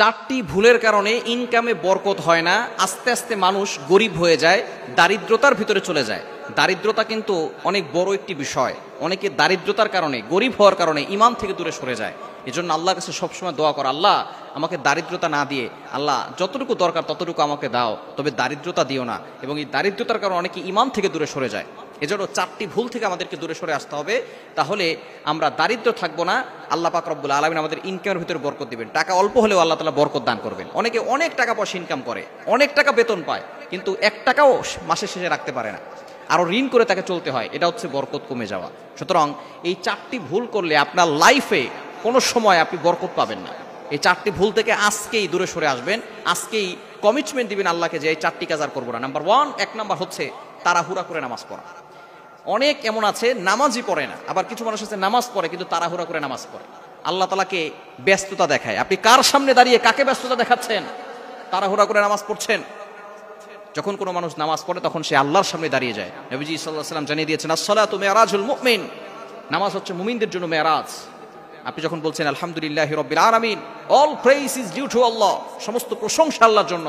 চারটি ভুলের কারণে ইনকামে বরকত হয় না, আস্তে আস্তে মানুষ গরিব হয়ে যায়, দারিদ্রতার ভিতরে চলে যায়। দারিদ্রতা কিন্তু অনেক বড় একটি বিষয়। অনেকে দারিদ্রতার কারণে, গরিব হওয়ার কারণে ইমান থেকে দূরে সরে যায়। এজন্য আল্লাহর কাছে সবসময় দোয়া কর, আল্লাহ আমাকে দারিদ্রতা না দিয়ে, আল্লাহ যতটুকু দরকার ততটুকু আমাকে দাও, তবে দারিদ্রতা দিও না। এবং এই দারিদ্রতার কারণে অনেকে ইমান থেকে দূরে সরে যায়। এজন্য চারটি ভুল থেকে আমাদেরকে দূরে সরে আসতে হবে, তাহলে আমরা দারিদ্র থাকবো না। আল্লাহ পাক রব্বুল আলামিন আমাদের ইনকামের ভিতরে বরকত দিবেন। টাকা অল্প হলেও আল্লাহ তাআলা বরকত দান করবেন। অনেকে অনেক টাকা পয়সা ইনকাম করে, অনেক টাকা বেতন পায়, কিন্তু 1 টাকাও মাসের শেষে রাখতে পারে না, আরো ঋণ করে তাকে চলতে হয়। এটা হচ্ছে বরকত কমে যাওয়া। সুতরাং এই চারটি ভুল করলে আপনার লাইফে কোনো সময় আপনি বরকত পাবেন না। এই চারটি ভুল থেকে আজকেই দূরে সরে আসবেন, আজকেই কমিটমেন্ট দিবেন আল্লাহকে যে এই চারটি কাজ আর করবো না। নাম্বার 1 নাম্বার হচ্ছে তাড়াহুড়া করে নামাজ পড়া। অনেক এমন আছে নামাজই পড়ে না, আবার কিছু মানুষ আছে নামাজ পড়ে কিন্তু তাড়াহুড়া করে নামাজ পড়ে। আল্লাহ তাআলাকে ব্যস্ততা দেখায়। আপনি কার সামনে দাঁড়িয়ে কাকে ব্যস্ততা দেখাচ্ছেন? তাড়াহুড়া করে নামাজ পড়ছেন। যখন কোনো মানুষ নামাজ পড়ে তখন সে আল্লাহর সামনে দাঁড়িয়ে যায়। নবীজি সাল্লাল্লাহু আলাইহি ওয়াসাল্লাম জানিয়ে দিয়েছেন, আস-সালাতু মিরাজুল মুমিন, নামাজ হচ্ছে মুমিনদের জন্য মেরাজ। আপনি যখন বলছেন আলহামদুলিল্লাহি রাব্বিল আলামিন, all praise is due to Allah, সমস্ত প্রশংসা আল্লাহর জন্য,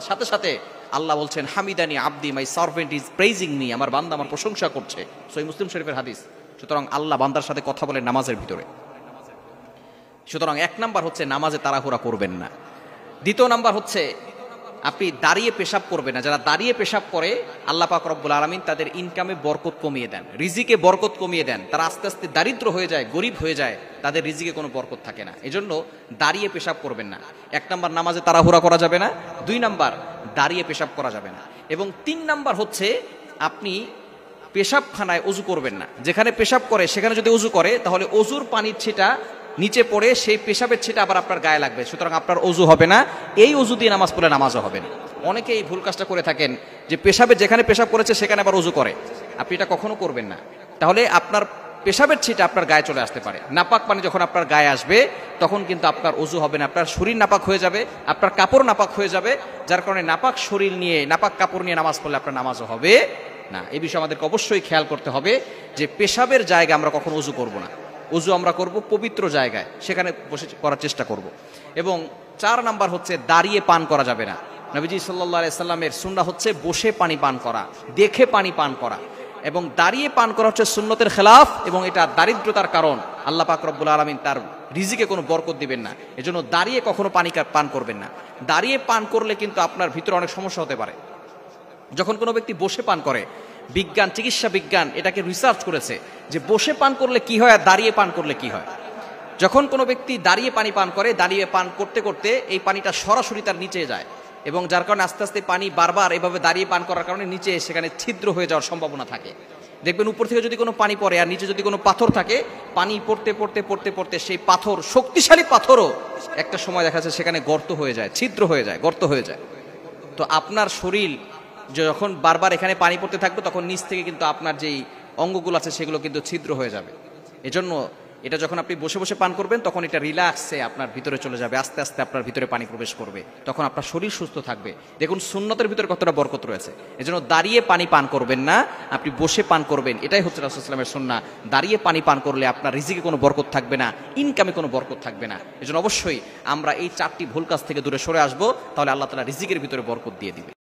সাথে সাথে আল্লাহ বলছেন হামিদানি আবদি, my servant is praising me, আমার বান্দা আমার প্রশংসা করছে। সহিহ মুসলিম শরীফের হাদিস। সুতরাং আল্লাহ বান্দার সাথে কথা বলে নামাজের ভিতরে। সুতরাং 1 নাম্বার হচ্ছে নামাজে তাড়াহুড়া করবেন না। 2 নাম্বার হচ্ছে আপনি দাঁড়িয়ে পেশাব করবেন না। যারা দাঁড়িয়ে পেশাব করে আল্লাহ পাক রব্বুল আলামিন তাদের ইনকামে বরকত কমিয়ে দেন, রিজিকে বরকত কমিয়ে দেন। তারা আস্তে আস্তে দারিদ্র হয়ে যায়, গরিব হয়ে যায়, তাদের রিজিকে কোনো বরকত থাকে না। এজন্য দাঁড়িয়ে পেশাব করবেন না। 1 নাম্বার নামাজে তাড়াহুড়া করা যাবে না, 2 নাম্বার দাঁড়িয়ে পেশাব করা যাবে না, এবং 3 নাম্বার হচ্ছে আপনি পেশাবখানায় অজু করবেন না। যেখানে পেশাব করে সেখানে যদি অজু করে তাহলে অজুর পানির ছিটা নিচে পড়ে সেই পেশাবের ছিটা আবার আপনার গায়ে লাগবে। সুতরাং আপনার অজু হবে না, এই অজু দিয়ে নামাজ পড়লে নামাজও হবে না। অনেকে এই ভুল কাজটা করে থাকেন যে পেশাবের যেখানে পেশাব করেছে সেখানে আবার অজু করে। আপনি এটা কখনো করবেন না। তাহলে আপনার পেশাবের ছিটা আপনার গায়ে চলে আসতে পারে। নাপাক পানি যখন আপনার গায়ে আসবে তখন কিন্তু আপনার অজু হবে না, আপনার শরীর নাপাক হয়ে যাবে, আপনার কাপড় নাপাক হয়ে যাবে। যার কারণে নাপাক শরীর নিয়ে, নাপাক কাপড় নিয়ে নামাজ পড়লে আপনার নামাজও হবে না। এই বিষয়ে আমাদেরকে অবশ্যই খেয়াল করতে হবে যে পেশাবের জায়গায় আমরা কখনো অজু করব না। অজু আমরা করব পবিত্র জায়গায়, সেখানে বসে করার চেষ্টা করব। এবং 4 নাম্বার হচ্ছে দাঁড়িয়ে পান করা যাবে না। নবীজি সাল্লাল্লাহু আলাইহি সাল্লামের সুন্নাহ হচ্ছে বসে পানি পান করা, দেখে পানি পান করা। এবং দাঁড়িয়ে পান করা হচ্ছে সুন্নতের খেলাফ, এবং এটা দারিদ্রতার কারণ। আল্লাহ পাক রব্বুল আলামিন তার রিজিকে কোনো বরকত দিবেন না। এজন্য দাঁড়িয়ে কখনো পানি পান করবেন না। দাঁড়িয়ে পান করলে কিন্তু আপনার ভিতরে অনেক সমস্যা হতে পারে। যখন কোনো ব্যক্তি বসে পান করে, বিজ্ঞান, চিকিৎসা বিজ্ঞান এটাকে রিসার্চ করেছে যে বসে পান করলে কি হয় আর দাঁড়িয়ে পান করলে কি হয়। যখন কোনো ব্যক্তি দাঁড়িয়ে পানি পান করে, দাঁড়িয়ে পান করতে করতে এই পানিটা সরাসরি তার নিচে যায়, এবং যার কারণে আস্তে আস্তে পানি বারবার এভাবে দাঁড়িয়ে পান করার কারণে নিচে সেখানে ছিদ্র হয়ে যাওয়ার সম্ভাবনা থাকে। দেখবেন উপর থেকে যদি কোনো পানি পড়ে আর নিচে যদি কোনো পাথর থাকে, পানি পড়তে পড়তে পড়তে পড়তে সেই পাথর, শক্তিশালী পাথরও একটা সময় দেখা যাচ্ছে সেখানে গর্ত হয়ে যায়, ছিদ্র হয়ে যায়, গর্ত হয়ে যায়। তো আপনার শরীর যখন বারবার এখানে পানি পড়তে থাকবে তখন নিচ থেকে কিন্তু আপনার যেই অঙ্গগুলো আছে সেগুলো কিন্তু ছিদ্র হয়ে যাবে। এজন্য এটা যখন আপনি বসে বসে পান করবেন তখন এটা রিল্যাক্সে আপনার ভিতরে চলে যাবে, আস্তে আস্তে আপনার ভিতরে পানি প্রবেশ করবে, তখন আপনার শরীর সুস্থ থাকবে। দেখুন সুন্নতের ভিতরে কতটা বরকত রয়েছে। এজন্য দাঁড়িয়ে পানি পান করবেন না, আপনি বসে পান করবেন। এটাই হচ্ছে রাসূলুল্লাহ সাল্লাল্লাহু আলাইহি ওয়াসাল্লামের সুন্নাহ। দাঁড়িয়ে পানি পান করলে আপনার রিজিকে কোনো বরকত থাকবে না, ইনকামে কোনো বরকত থাকবে না। এজন্য অবশ্যই আমরা এই 4টি ভুল কাজ থেকে দূরে সরে আসবো, তাহলে আল্লাহ তাআলা রিজিকের ভিতরে বরকত দিয়ে দিবে।